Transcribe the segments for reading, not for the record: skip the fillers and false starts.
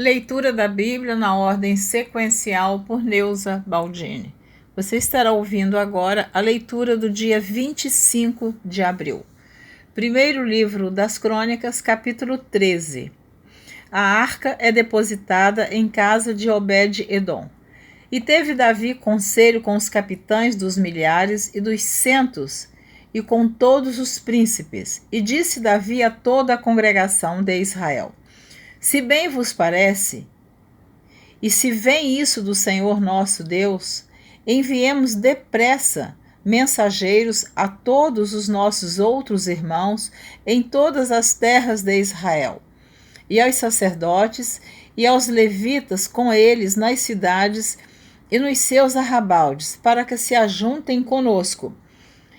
Leitura da Bíblia na ordem sequencial por Neuza Baldini. Você estará ouvindo agora a leitura do dia 25 de abril. Primeiro livro das Crônicas, capítulo 13. A arca é depositada em casa de Obed-Edom. E teve Davi conselho com os capitães dos milhares e dos centos, e com todos os príncipes. E disse Davi a toda a congregação de Israel: se bem vos parece, e se vem isso do Senhor nosso Deus, enviemos depressa mensageiros a todos os nossos outros irmãos em todas as terras de Israel, e aos sacerdotes e aos levitas com eles nas cidades e nos seus arrabaldes, para que se ajuntem conosco,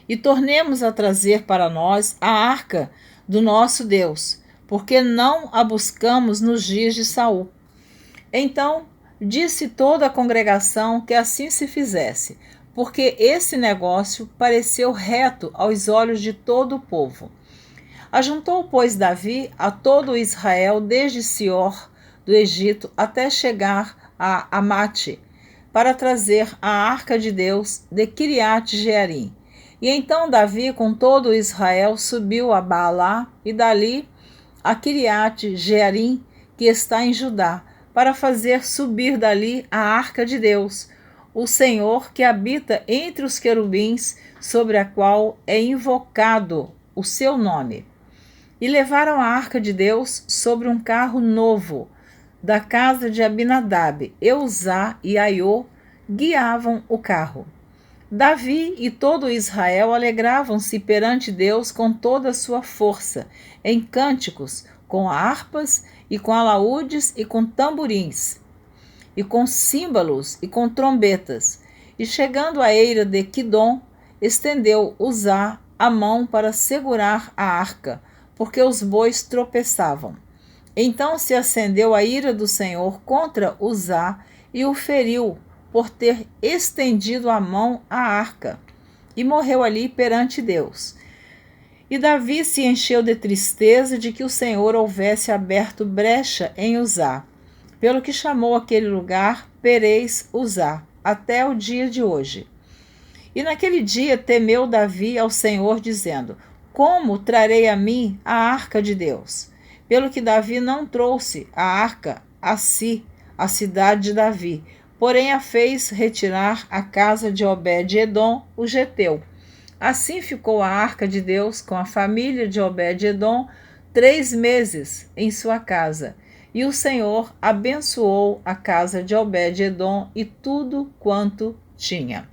e tornemos a trazer para nós a arca do nosso Deus, porque não a buscamos nos dias de Saul. Então disse toda a congregação que assim se fizesse, porque esse negócio pareceu reto aos olhos de todo o povo. Ajuntou, pois, Davi a todo Israel, desde Sior do Egito até chegar a Amate, para trazer a arca de Deus de Quiriate-Jearim. E então Davi, com todo Israel, subiu a Baalá e dali a Quiriate-Jearim, que está em Judá, para fazer subir dali a arca de Deus, o Senhor que habita entre os querubins, sobre a qual é invocado o seu nome. E levaram a arca de Deus sobre um carro novo, da casa de Abinadab. Eusá e Aiô guiavam o carro. Davi e todo Israel alegravam-se perante Deus com toda a sua força, em cânticos, com harpas e com alaúdes e com tamborins, e com símbolos e com trombetas. E chegando à eira de Quidom, estendeu Uzá a mão para segurar a arca, porque os bois tropeçavam. Então se acendeu a ira do Senhor contra Uzá e o feriu, por ter estendido a mão à arca, e morreu ali perante Deus. E Davi se encheu de tristeza de que o Senhor houvesse aberto brecha em Uzá, pelo que chamou aquele lugar Perez Uzá, até o dia de hoje. E naquele dia temeu Davi ao Senhor, dizendo: como trarei a mim a arca de Deus? Pelo que Davi não trouxe a arca a si, a cidade de Davi, porém a fez retirar à casa de Obed-Edom, o geteu. Assim ficou a arca de Deus com a família de Obed-Edom 3 meses em sua casa. E o Senhor abençoou a casa de Obed-Edom e tudo quanto tinha.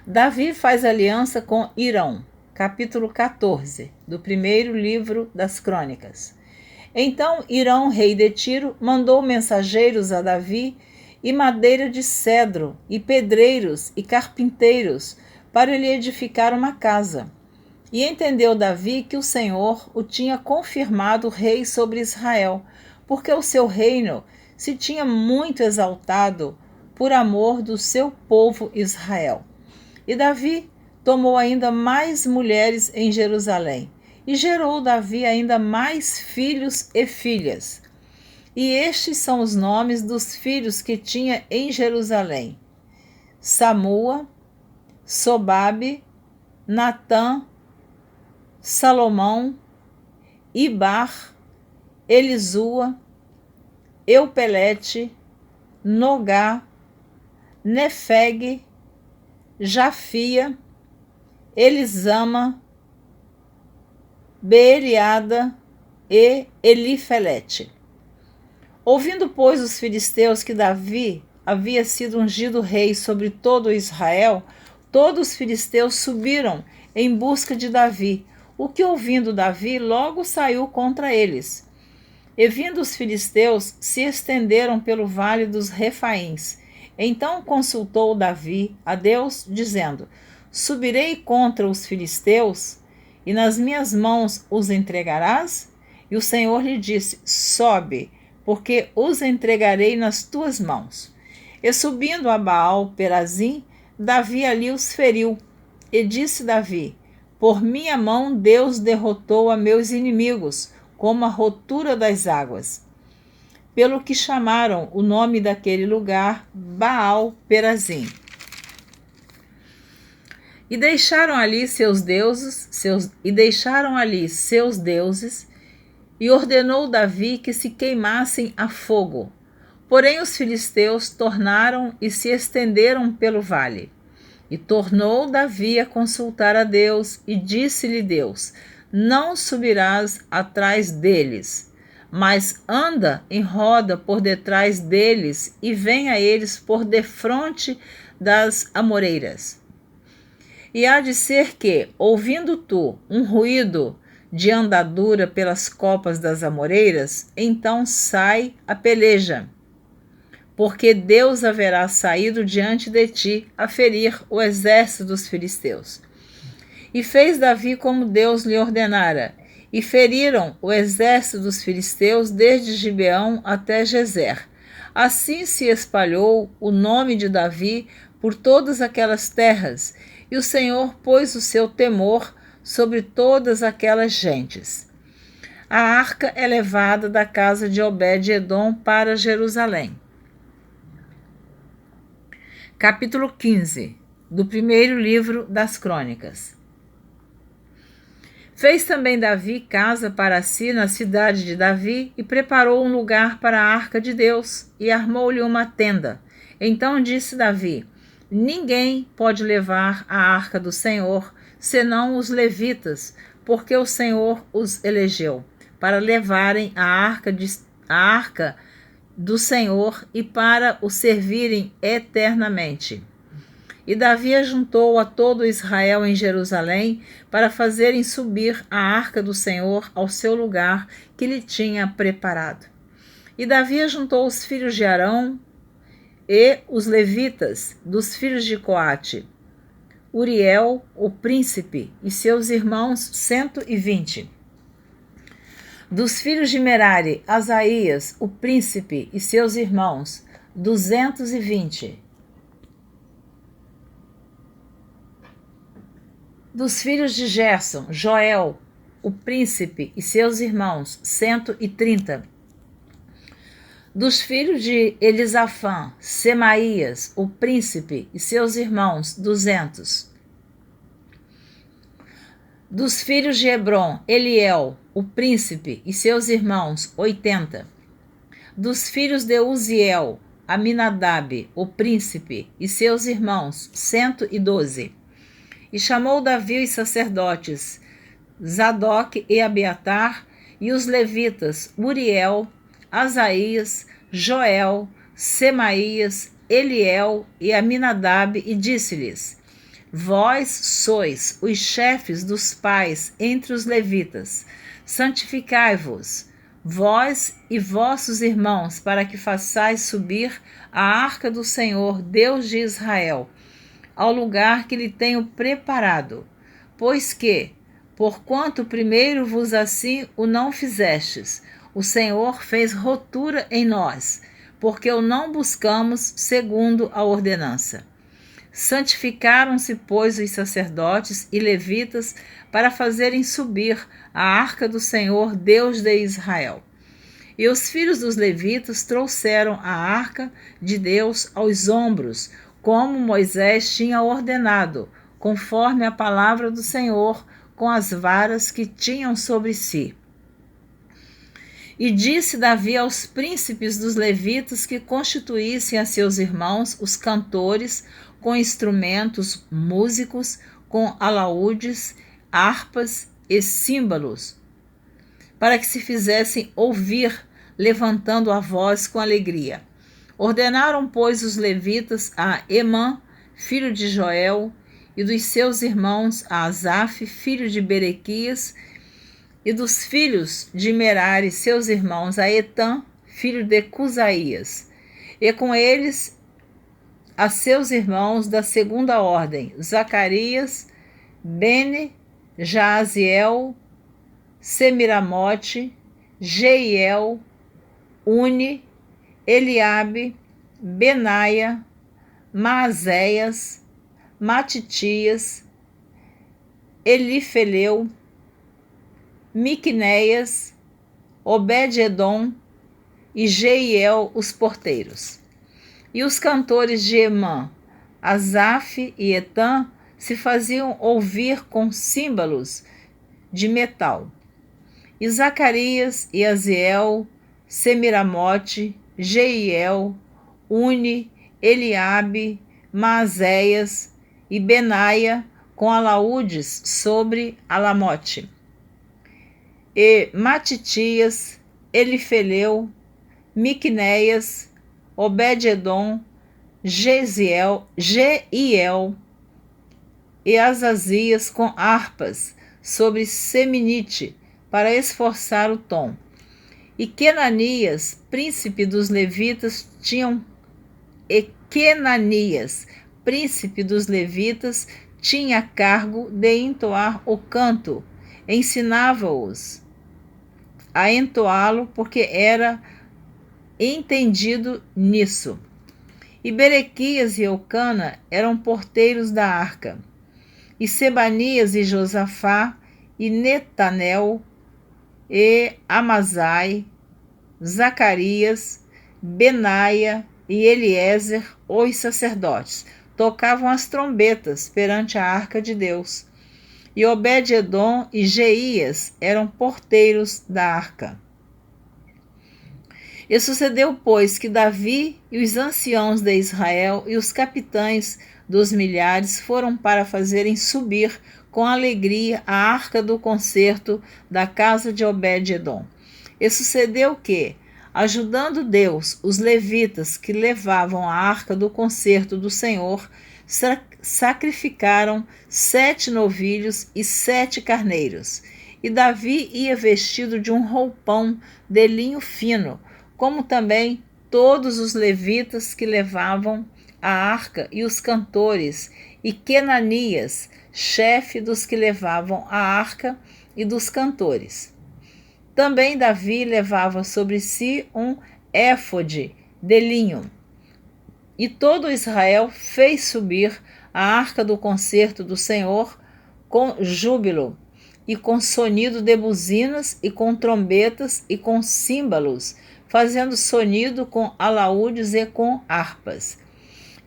Davi faz aliança com Hirão, capítulo 14, do primeiro livro das Crônicas. Então Hirão, rei de Tiro, mandou mensageiros a Davi e madeira de cedro, e pedreiros e carpinteiros, para lhe edificar uma casa. E entendeu Davi que o Senhor o tinha confirmado rei sobre Israel, porque o seu reino se tinha muito exaltado por amor do seu povo Israel. E Davi tomou ainda mais mulheres em Jerusalém, e gerou Davi ainda mais filhos e filhas. E estes são os nomes dos filhos que tinha em Jerusalém: Samua, Sobabe, Natã, Salomão, Ibar, Elisua, Eupelete, Nogá, Nefeg, Jafia, Elisama, Beeliada e Elifelete. Ouvindo, pois, os filisteus que Davi havia sido ungido rei sobre todo Israel, todos os filisteus subiram em busca de Davi, o que, ouvindo Davi, logo saiu contra eles. E vindo os filisteus, se estenderam pelo vale dos Refaíns. Então consultou Davi a Deus, dizendo: subirei contra os filisteus, e nas minhas mãos os entregarás? E o Senhor lhe disse: sobe, porque os entregarei nas tuas mãos. E subindo a Baal-Perazim, Davi ali os feriu. E disse Davi: por minha mão Deus derrotou a meus inimigos, como a rotura das águas. pelo que chamaram o nome daquele lugar Baal-Perazim. E deixaram ali seus deuses, e ordenou Davi que se queimassem a fogo. Porém os filisteus tornaram e se estenderam pelo vale. E tornou Davi a consultar a Deus, e disse-lhe Deus: não subirás atrás deles, mas anda em roda por detrás deles, e vem a eles por defronte das amoreiras. E há de ser que, ouvindo tu um ruído de andadura pelas copas das amoreiras, então sai a peleja, porque Deus haverá saído diante de ti a ferir o exército dos filisteus. E fez Davi como Deus lhe ordenara, e feriram o exército dos filisteus desde Gibeão até Gezer. Assim se espalhou o nome de Davi por todas aquelas terras, e o Senhor pôs o seu temor sobre todas aquelas gentes. A arca é levada da casa de Obed-edom para Jerusalém. Capítulo 15 do primeiro livro das Crônicas. Fez também Davi casa para si na cidade de Davi, e preparou um lugar para a arca de Deus, e armou-lhe uma tenda. Então disse Davi: ninguém pode levar a arca do Senhor, senão os levitas, porque o Senhor os elegeu para levarem a arca do Senhor e para o servirem eternamente. E Davi ajuntou a todo Israel em Jerusalém para fazerem subir a arca do Senhor ao seu lugar que lhe tinha preparado. E Davi ajuntou os filhos de Arão e os levitas dos filhos de Coate, Uriel, o príncipe, e seus irmãos 120. Dos filhos de Merari, Asaías, o príncipe, e seus irmãos 220. Dos filhos de Gerson, Joel, o príncipe, e seus irmãos 130. Dos filhos de Elisafã, Semaías, o príncipe, e seus irmãos 200. Dos filhos de Hebron, Eliel, o príncipe, e seus irmãos 80. Dos filhos de Uziel, Aminadab, o príncipe, e seus irmãos 112. E chamou Davi os sacerdotes Zadok e Abiatar, e os levitas Uriel, Asaías, Joel, Semaías, Eliel e Aminadab, e disse-lhes: vós sois os chefes dos pais entre os levitas. Santificai-vos, vós e vossos irmãos, para que façais subir a arca do Senhor, Deus de Israel, ao lugar que lhe tenho preparado. Pois que, porquanto primeiro vos assim o não fizestes, o Senhor fez rotura em nós, porque o não buscamos segundo a ordenança. Santificaram-se, pois, os sacerdotes e levitas para fazerem subir a arca do Senhor, Deus de Israel. E os filhos dos levitas trouxeram a arca de Deus aos ombros, como Moisés tinha ordenado, conforme a palavra do Senhor, com as varas que tinham sobre si. E disse Davi aos príncipes dos levitas que constituíssem a seus irmãos os cantores com instrumentos músicos, com alaúdes, harpas e símbolos, para que se fizessem ouvir, levantando a voz com alegria. Ordenaram, pois, os levitas a Emã, filho de Joel, e dos seus irmãos a Asaf, filho de Berequias, e dos filhos de Merari, seus irmãos, a Etã, filho de Cusaías, e com eles a seus irmãos da segunda ordem, Zacarias, Bene, Jaaziel, Semiramote, Jeiel, Uni, Eliabe, Benaia, Maazéias, Matitias, Elifeleu, Miqunéias, Obed-edom e Jeiel os porteiros. E os cantores de Emã, Asaf e Etã se faziam ouvir com símbolos de metal. E Zacarias e Aziel, Semiramote, Jeiel, Uni, Eliabe, Maazéias e Benaia com alaúdes sobre Alamote. E Matitias, Elifeleu, Miqunéias, Obed-edom, Jeiel e Azazias com harpas sobre Seminite para esforçar o tom. E Quenanias, príncipe dos levitas, tinha cargo de entoar o canto, ensinava-os a entoá-lo porque era entendido nisso. E Berequias e Eucana eram porteiros da arca, e Sebanias e Josafá, e Netanel, e Amazai, Zacarias, Benaia e Eliezer, os sacerdotes, tocavam as trombetas perante a arca de Deus. E Obed-edom e Jeías eram porteiros da arca. E sucedeu, pois, que Davi e os anciãos de Israel e os capitães dos milhares foram para fazerem subir com alegria a arca do concerto da casa de Obed-edom. E sucedeu que, ajudando Deus, os levitas que levavam a arca do concerto do Senhor sacrificaram 7 novilhos e 7 carneiros. E Davi ia vestido de um roupão de linho fino, como também todos os levitas que levavam a arca e os cantores, e Quenanias, chefe dos que levavam a arca e dos cantores. Também Davi levava sobre si um éfode de linho. E todo Israel fez subir a arca do concerto do Senhor com júbilo, e com sonido de buzinas, e com trombetas, e com símbolos, fazendo sonido com alaúdes e com harpas.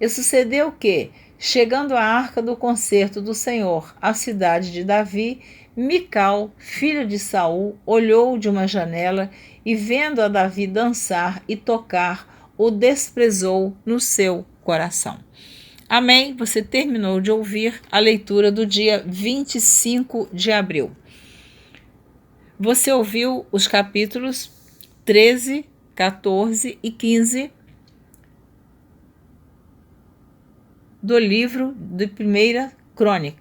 E sucedeu que, chegando a arca do concerto do Senhor à cidade de Davi, Mical, filha de Saul, olhou de uma janela e, vendo a Davi dançar e tocar, o desprezou no seu coração. Amém? Você terminou de ouvir a leitura do dia 25 de abril. Você ouviu os capítulos 13, 14 e 15 do livro de Primeira Crônicas.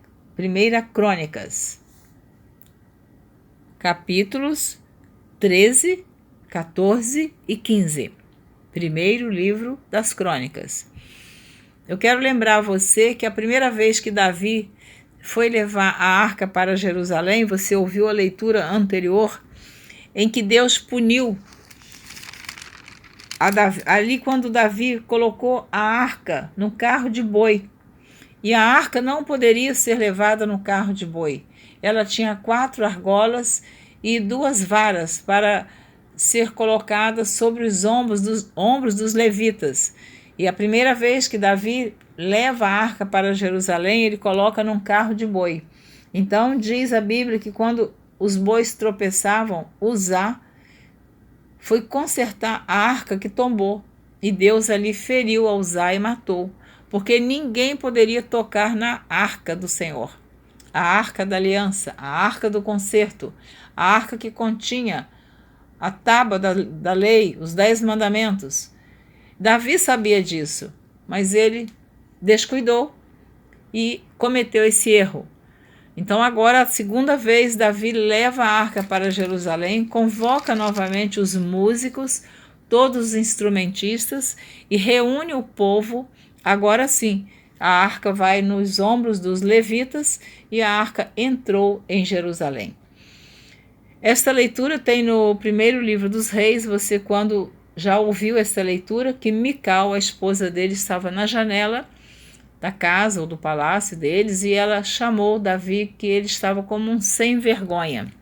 Capítulos 13, 14 e 15. Primeiro livro das Crônicas. Eu quero lembrar a você que a primeira vez que Davi foi levar a arca para Jerusalém, você ouviu a leitura anterior, em que Deus puniu ali quando Davi colocou a arca no carro de boi. E a arca não poderia ser levada no carro de boi. Ela tinha 4 argolas e 2 varas para ser colocada sobre os ombros dos levitas. E a primeira vez que Davi leva a arca para Jerusalém, ele coloca num carro de boi. Então diz a Bíblia que quando os bois tropeçavam, Uzá foi consertar a arca que tombou. E Deus ali feriu a Uzá e matou, porque ninguém poderia tocar na arca do Senhor. A arca da aliança, a arca do concerto, a arca que continha a tábua da lei, os 10 mandamentos. Davi sabia disso, mas ele descuidou e cometeu esse erro. Então agora, a segunda vez, Davi leva a arca para Jerusalém, convoca novamente os músicos, todos os instrumentistas, e reúne o povo. Agora sim, a arca vai nos ombros dos levitas e a arca entrou em Jerusalém. Esta leitura tem no primeiro livro dos reis. Você, quando já ouviu esta leitura, que Mical, a esposa dele, estava na janela da casa ou do palácio deles, e ela chamou Davi, que ele estava como um sem vergonha,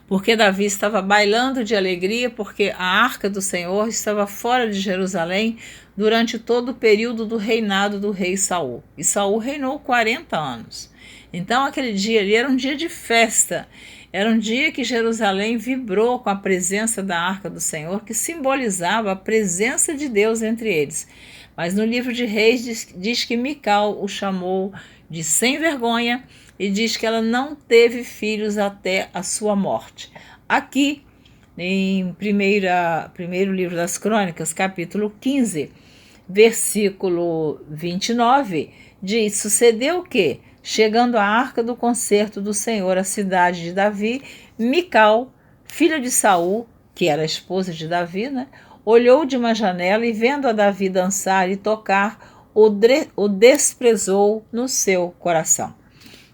porque Davi estava bailando de alegria, porque a arca do Senhor estava fora de Jerusalém durante todo o período do reinado do rei Saul. E Saul reinou 40 anos. Então aquele dia ali era um dia de festa, era um dia que Jerusalém vibrou com a presença da arca do Senhor, que simbolizava a presença de Deus entre eles. Mas no livro de Reis diz que Mical o chamou de sem vergonha e diz que ela não teve filhos até a sua morte. Aqui, em primeiro livro das Crônicas, capítulo 15, versículo 29, diz: sucedeu que, chegando a arca do concerto do Senhor à cidade de Davi, Mical, filha de Saul, que era a esposa de Davi, olhou de uma janela e, vendo a Davi dançar e tocar, o desprezou no seu coração.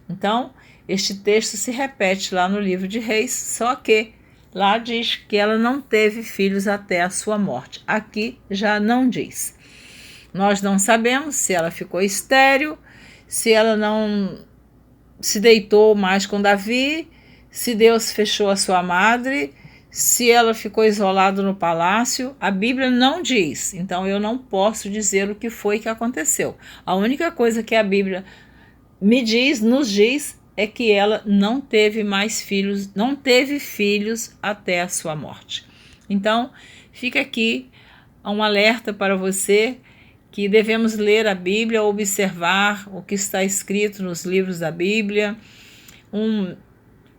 Então, este texto se repete lá no livro de Reis, só que lá diz que ela não teve filhos até a sua morte. Aqui já não diz. Nós não sabemos se ela ficou estéril, se ela não se deitou mais com Davi, se Deus fechou a sua madre, se ela ficou isolada no palácio. A Bíblia não diz, então eu não posso dizer o que foi que aconteceu. A única coisa que a Bíblia nos diz, é que ela não teve mais filhos, não teve filhos até a sua morte. Então, fica aqui um alerta para você que devemos ler a Bíblia, observar o que está escrito nos livros da Bíblia.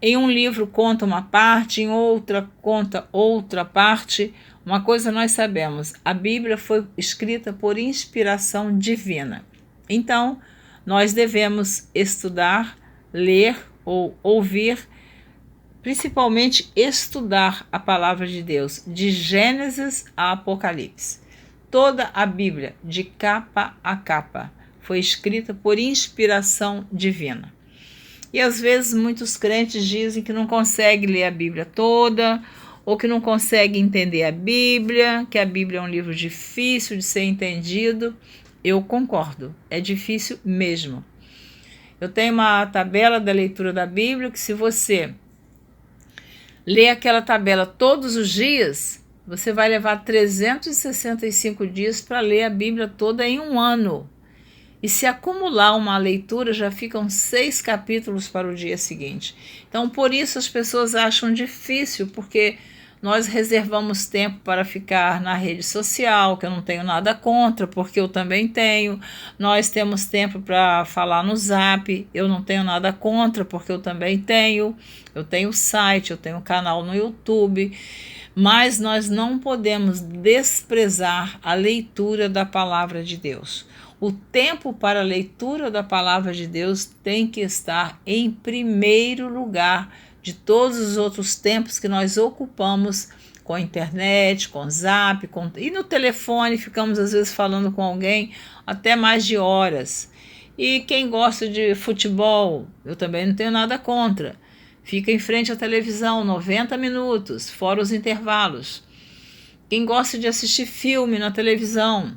Em um livro conta uma parte, em outra conta outra parte. Uma coisa nós sabemos, a Bíblia foi escrita por inspiração divina. Então, nós devemos estudar, ler ou ouvir, principalmente estudar a palavra de Deus, de Gênesis a Apocalipse. Toda a Bíblia, de capa a capa, foi escrita por inspiração divina. E às vezes muitos crentes dizem que não conseguem ler a Bíblia toda, ou que não conseguem entender a Bíblia, que a Bíblia é um livro difícil de ser entendido. Eu concordo, é difícil mesmo. Eu tenho uma tabela da leitura da Bíblia que, se você ler aquela tabela todos os dias, você vai levar 365 dias para ler a Bíblia toda em um ano. E se acumular uma leitura, já ficam 6 capítulos para o dia seguinte. Então, por isso as pessoas acham difícil, porque nós reservamos tempo para ficar na rede social, que eu não tenho nada contra, porque eu também tenho. Nós temos tempo para falar no Zap, eu não tenho nada contra, porque eu também tenho. Eu tenho site, eu tenho canal no YouTube. Mas nós não podemos desprezar a leitura da palavra de Deus. O tempo para a leitura da palavra de Deus tem que estar em primeiro lugar de todos os outros tempos que nós ocupamos com a internet, com o Zap, e no telefone ficamos às vezes falando com alguém até mais de horas. E quem gosta de futebol, eu também não tenho nada contra. Fica em frente à televisão 90 minutos, fora os intervalos. Quem gosta de assistir filme na televisão,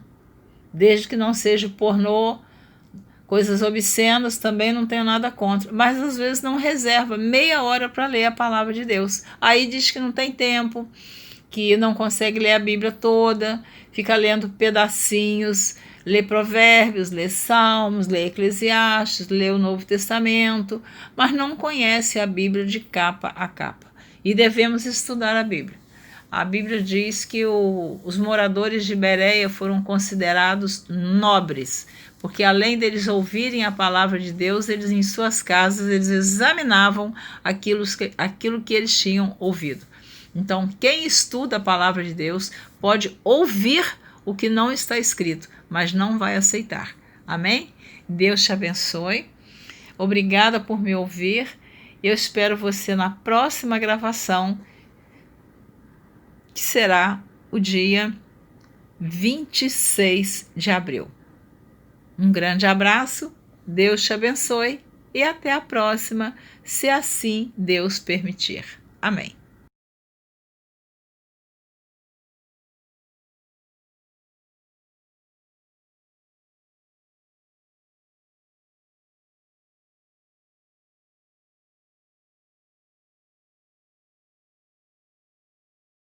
desde que não seja pornô, coisas obscenas, também não tenho nada contra. Mas às vezes não reserva meia hora para ler a palavra de Deus. Aí diz que não tem tempo, que não consegue ler a Bíblia toda, fica lendo pedacinhos, lê Provérbios, lê Salmos, lê Eclesiastes, lê o Novo Testamento, mas não conhece a Bíblia de capa a capa. E devemos estudar a Bíblia. A Bíblia diz que os moradores de Bereia foram considerados nobres, porque além deles ouvirem a palavra de Deus, eles em suas casas eles examinavam aquilo que eles tinham ouvido. Então, quem estuda a palavra de Deus pode ouvir o que não está escrito, mas não vai aceitar. Amém? Deus te abençoe. Obrigada por me ouvir. Eu espero você na próxima gravação, que será o dia 26 de abril. Um grande abraço, Deus te abençoe e até a próxima, se assim Deus permitir. Amém.